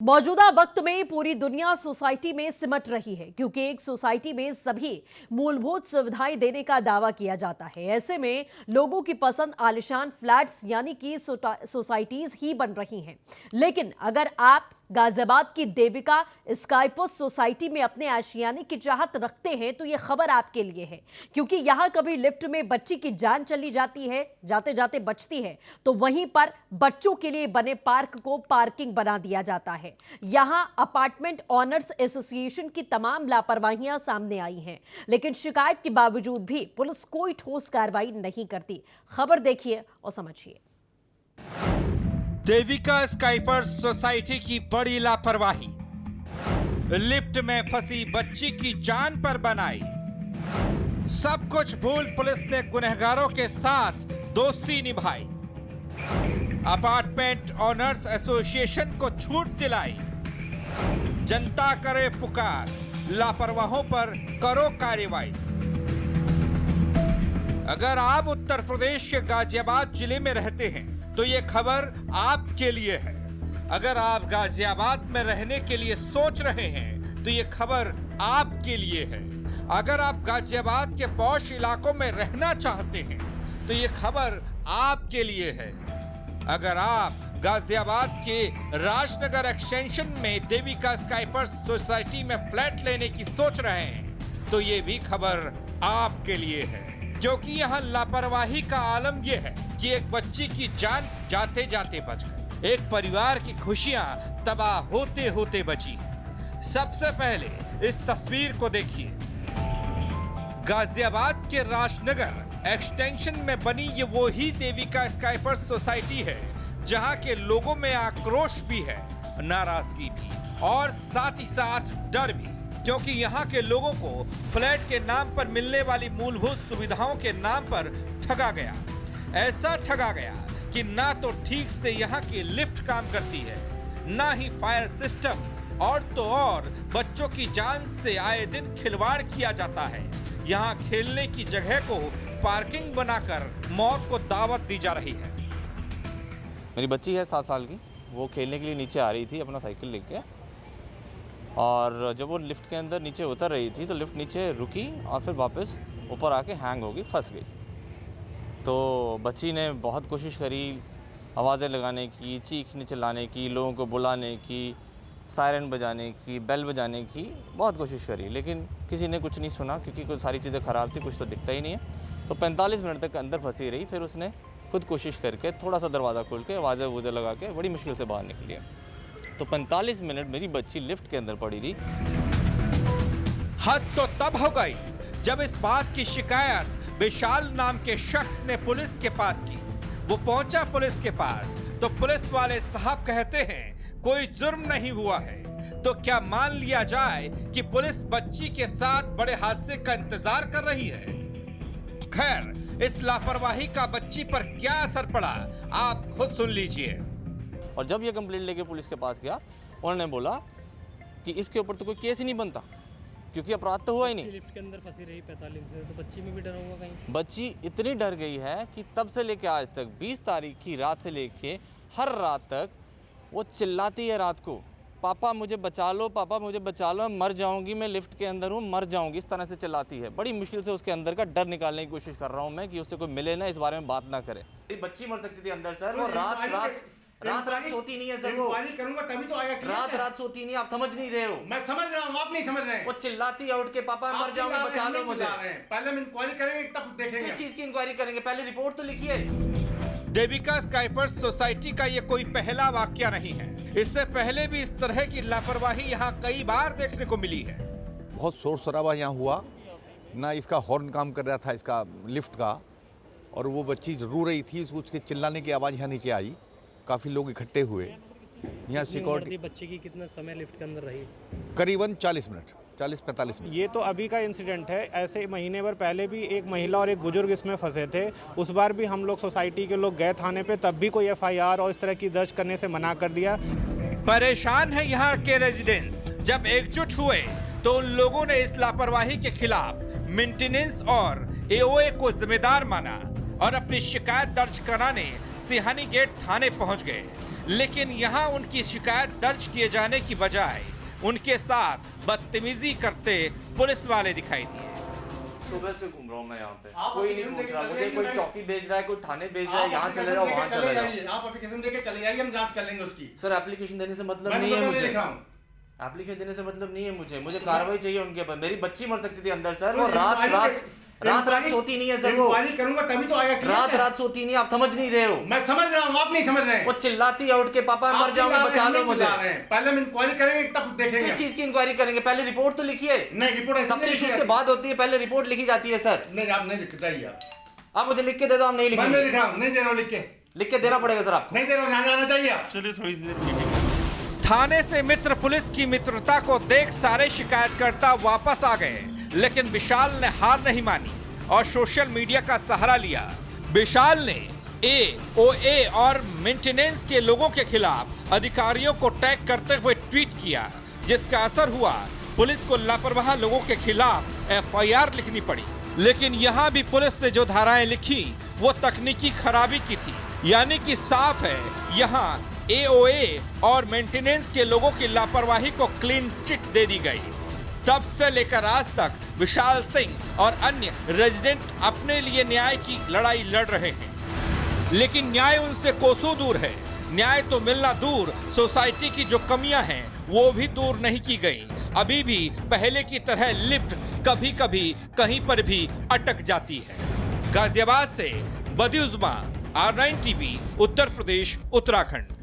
मौजूदा वक्त में पूरी दुनिया सोसाइटी में सिमट रही है क्योंकि एक सोसाइटी में सभी मूलभूत सुविधाएं देने का दावा किया जाता है। ऐसे में लोगों की पसंद आलिशान फ्लैट्स यानी कि सोसाइटीज ही बन रही हैं। लेकिन अगर आप गाजियाबाद की देविका स्काईपोस सोसाइटी में अपने आशियाने की चाहत रखते हैं तो यह खबर आपके लिए है, क्योंकि यहां कभी लिफ्ट में बच्ची की जान चली जाती है, जाते जाते बचती है, तो वहीं पर बच्चों के लिए बने पार्क को पार्किंग बना दिया जाता है। यहां अपार्टमेंट ऑनर्स एसोसिएशन की तमाम लापरवाहियां सामने आई हैं, लेकिन शिकायत के बावजूद भी पुलिस कोई ठोस कार्रवाई नहीं करती। खबर देखिए और समझिए। देविका स्काईपोस सोसाइटी की बड़ी लापरवाही, लिफ्ट में फंसी बच्ची की जान पर बनाई। सब कुछ भूल पुलिस ने गुनहगारों के साथ दोस्ती निभाई। अपार्टमेंट ऑनर्स एसोसिएशन को छूट दिलाई। जनता करे पुकार, लापरवाहों पर करो कार्रवाई। अगर आप उत्तर प्रदेश के गाजियाबाद जिले में रहते हैं तो ये खबर आपके लिए है। अगर आप गाजियाबाद में रहने के लिए सोच रहे हैं तो ये खबर आपके लिए है। अगर आप गाजियाबाद के पॉश इलाकों में रहना चाहते हैं तो ये खबर आपके लिए है। अगर आप गाजियाबाद के राजनगर एक्सटेंशन में देविका स्काईपोस सोसाइटी में फ्लैट लेने की सोच रहे हैं तो ये भी खबर आपके लिए है, क्योंकि यहाँ लापरवाही का आलम यह है कि एक बच्ची की जान जाते जाते बच गई। एक परिवार की खुशियां तबाह होते होते बची। सबसे पहले इस तस्वीर को देखिए। गाजियाबाद के राजनगर एक्सटेंशन में बनी ये वो ही देविका स्काईपोस सोसाइटी है जहां के लोगों में आक्रोश भी है, नाराजगी भी और साथ ही साथ डर भी, क्योंकि यहाँ के लोगों को फ्लैट के नाम पर मिलने वाली मूलभूत सुविधाओं के नाम पर ठगा गया। ऐसा ठगा गया कि ना तो ठीक से यहाँ की लिफ्ट काम करती है, ना ही फायर सिस्टम, और तो और बच्चों की जान से आए दिन खिलवाड़ किया जाता है। यहाँ खेलने की जगह को पार्किंग बनाकर मौत को दावत दी जा रही है। मेरी बच्ची है 7 साल की, वो खेलने के लिए नीचे आ रही थी अपना साइकिल लेके, और जब वो लिफ्ट के अंदर नीचे उतर रही थी तो लिफ्ट नीचे रुकी और फिर वापस ऊपर आके हैंग हो गई, फंस गई। तो बच्ची ने बहुत कोशिश करी आवाज़ें लगाने की, चीखने चिल्लाने की, लोगों को बुलाने की, सायरन बजाने की, बेल बजाने की, बहुत कोशिश करी, लेकिन किसी ने कुछ नहीं सुना क्योंकि कुछ सारी चीज़ें ख़राब थी, कुछ तो दिखता ही नहीं है। तो 45 मिनट तक अंदर फंसी रही। फिर उसने खुद कोशिश करके थोड़ा सा दरवाज़ा खोल के आवाज़ें वूज़ें लगा के बड़ी मुश्किल से बाहर निकली है। तो 45 मिनट मेरी बच्ची लिफ्ट के अंदर पड़ी रही। हद तो तब हो गई जब इस बात की शिकायत विशाल नाम के शख्स ने पुलिस के पास की। वो पहुंचा पुलिस के पास तो पुलिस वाले साहब कहते हैं कोई जुर्म नहीं हुआ है। तो क्या मान लिया जाए कि पुलिस बच्ची के साथ बड़े हादसे का इंतजार कर रही है? खैर, इस लापरवाही का बच्ची पर क्या असर पड़ा आप खुद सुन लीजिए। और जब ये कंप्लेंट लेके पुलिस के पास गया, उन्होंने बोला कि इसके ऊपर तो कोई केस ही नहीं बनता क्योंकि अपराध तो हुआ ही नहीं। लिफ्ट के अंदर फंसी रही 45 से, तो बच्ची में भी डर होगा कहीं? बच्ची इतनी डर गई है कि तब से लेके आज तक 20 तारीख की रात से लेके हर रात तक वो चिल्लाती है रात को, पापा मुझे बचा लो, पापा मुझे बचा लो, मर जाऊंगी, मैं लिफ्ट के अंदर हूँ, मर जाऊंगी। इस तरह से चिल्लाती है। बड़ी मुश्किल से उसके अंदर का डर निकालने की कोशिश कर रहा हूँ मैं कि उससे कोई मिले ना, इस बारे में बात ना करे। बच्ची मर सकती थी अंदर सर, और रात सोती नहीं है सर, वो करूंगा तभी तो आएगा। रात सोती नहीं, आप समझ नहीं रहे हो। मैं समझ रहा हूँ, आप नहीं समझ रहे हैं। वो चिल्लाती है उठ के, पापा मर जाऊंगी, बचा लो मुझे। पहले हम इंक्वायरी करेंगे तब देखेंगे। किस चीज की इंक्वायरी करेंगे? पहले रिपोर्ट तो लिखिए। देविका स्काईपोस सोसाइटी का ये कोई पहला वाकया नहीं है। इससे पहले भी इस तरह की लापरवाही यहाँ कई बार देखने को मिली है। बहुत शोर शराबा यहाँ हुआ, ना इसका हॉर्न काम कर रहा था इसका लिफ्ट का, और वो बच्ची रो रही थी, उसके चिल्लाने की आवाज़ यहाँ नीचे आई। काफ़ी लोग इकट्ठे हुए यहाँ। सिक्योरिटी बच्चे की कितना समय लिफ्ट के अंदर रही? करीबन 40-45 मिनट। ये तो अभी का इंसिडेंट है। ऐसे महीने भर पहले भी एक महिला और एक बुजुर्ग इसमें फंसे थे। उस बार भी हम लोग सोसाइटी के लोग गए थाने पे, तब भी कोई FIR और इस तरह की दर्ज करने से मना कर दिया। परेशान है यहाँ के रेजिडेंट्स। जब एकजुट हुए तो उन लोगों ने इस लापरवाही के खिलाफ मेंटेनेंस और AOA को जिम्मेदार माना और अपनी शिकायत दर्ज कराने सिहानी गेट थाने पहुंच गए। लेकिन यहाँ उनकी शिकायत दर्ज किए जाने की बजाय उनके साथ बदतमीजी करते पुलिस वाले दिखाई दिए। सुबह से घूम रहा हूँ मैं यहाँ पे, आप कोई नहीं application पूछ रहा देके मुझे, चले कोई जाइए चौकी भेज रहा है, कोई थाने भेज रहा है, यहाँ चले जाओ वहाँ चले जाओ। आप एप्लीकेशन देके चले जाइए, हम जांच कर लेंगे उसकी। सर एप्लीकेशन देने से मतलब मैं नहीं है मुझे, लिखा हूँ। एप्लीकेशन देने से मतलब नहीं है मुझे कार्रवाई चाहिए उनके ऊपर। मेरी बच्ची मर सकती थी अंदर सर, तो वो रात सोती नहीं है सर, वो इंक्वायरी करूंगा तभी तो आएगा। रात सोती नहीं, आप समझ नहीं रहे हो। मैं समझ रहा हूँ, आप नहीं समझ रहे हैं। वो चिल्लाती है उठ के, पापा मर जाऊंगी, बचा लो मुझे। पहले हम इंक्वायरी करेंगे तब देखेंगे। किस चीज की इंक्वायरी करेंगे? पहले रिपोर्ट तो लिखिए। नहीं, रिपोर्ट सब चीज उसके बाद होती है, पहले रिपोर्ट लिखी जाती है सर। नहीं, आप नहीं लिखते ही आप मुझे लिख के दे दो, हम नहीं मैं लिखेंगे। नहीं लिखा हूँ, नहीं दे रहा हूँ लिख के देना पड़ेगा सर आपको। नहीं दे रहा हूँ, यहाँ जाना चाहिए आप। चलिए थोड़ी देर थाने से मित्र पुलिस की मित्रता को देख सारे शिकायतकर्ता वापस आ गए, लेकिन विशाल ने हार नहीं मानी और सोशल मीडिया का सहारा लिया। विशाल ने AOA और मेंटेनेंस के लोगों के खिलाफ अधिकारियों को टैग करते हुए ट्वीट किया, जिसका असर हुआ। पुलिस को लापरवाह लोगों के खिलाफ FIR लिखनी पड़ी, लेकिन यहाँ भी पुलिस ने जो धाराएं लिखी वो तकनीकी खराबी की थी, यानी कि साफ है यहाँ AOA और मेंटेनेंस के लोगों की लापरवाही को क्लीन चिट दे दी गई। तब से लेकर आज तक विशाल सिंह और अन्य रेजिडेंट अपने लिए न्याय की लड़ाई लड़ रहे हैं, लेकिन न्याय उनसे कोसों दूर है। न्याय तो मिलना दूर, सोसाइटी की जो कमियां हैं वो भी दूर नहीं की गई। अभी भी पहले की तरह लिफ्ट कभी कभी कहीं पर भी अटक जाती है। गाजियाबाद से बदी उज़्मा, R9 TV, उत्तर प्रदेश, उत्तराखंड।